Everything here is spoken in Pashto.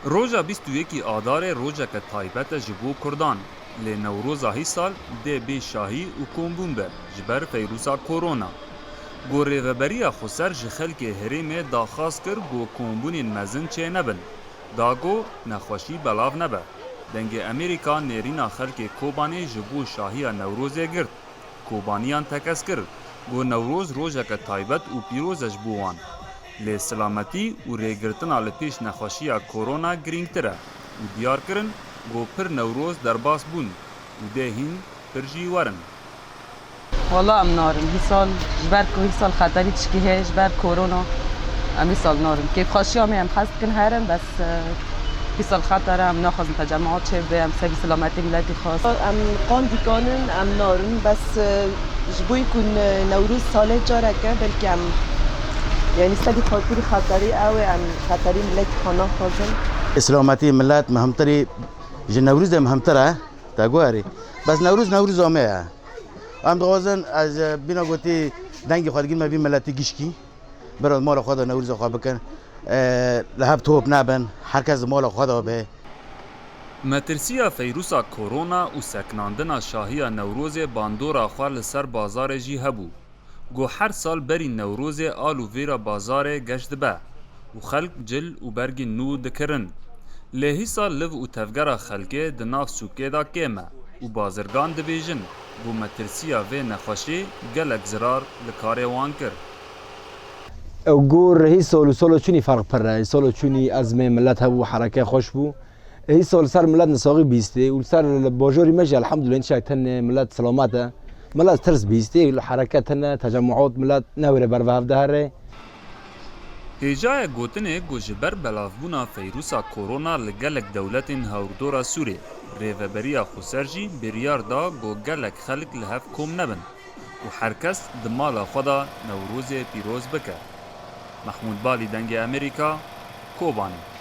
روژا 21 آدار روژا که تایبت جبو کردان لی نوروزا هی سال ده بی شاهی و کمبون به جبر فیروسا کورونا. گو ریوبریا خسر جخل که هریم داخواست کر گو کمبونین مزن چه نبن. داگو نخوشی بلاو نبه. دنگ امریکا نیرینا خلک کوبانی جبو شاهی نوروزه گرد. کوبانیان تکس کرد. گو نوروز روژا که تایبت و پیروز جبوان. لی سلامتی و ریگرتنا لپیش نخوشی کورونا گرینگ تره و دیار کرن گو پر نوروز در باس بون و ده هین پر جیورن. والله ام نارم هی سال جبر که هی سال خطری تشکی هی جبر کورونا ام هی سال نارم که خوشی هم خست کن هرم بس هی سال خطر هم نخواستم تجمعات چه به ام سبی سلامتی ملتی خواست ام قاندی کانن ام نارم بس جبوی کن نوروز ساله جاره که بلکه ام يعني استدي خاطري خطري قوي عن خطري ملك خانه خازن سلامتی ملت مهمتری نوروز مهمتره تاگواری بس نوروز آمه ام دوازن از بینا گوتی دنگی خودگی ما بی ملتی گیشکی برای مال خدا نوروز خواب بکن لحب توپ نبن هر کس مال خدا به مترسیا فیروسا کورونا و سکناندنا شاهی نوروز باندورا خواه لسر بازار جی هبو. گو هر سال بری نوروز آلو ویرا بازار گشت به و خلق جل و برگ نو دکرن. لهی سال لو و تفگر خلقه دناف سوکه دا کمه و بازرگان دویجن گو مترسیا و نخوشی گلک زرار لکار وان کر. گور هی سالو چونی فرق پره سالو چونی از ملت هبو حرکه خوش بو هی سال سر ملت نساقی بیسته و سر باجوری مجی الحمدلله انشاء تن ملت سلامته ملت ترس بیسته حرکتنا تجمعات ملت نوره بر وحف دهره هیجای گوتنه گو جبر بلافبونا فیروسا کورونا لگلک دولتین هاوردورا سوری ریوبریا خسرجی بریار دا گو گلک خلق لحف کم نبن و هر کس دمالا خدا نوروز پیروز بکر. محمود بالی دنگ امریکا کوبانی.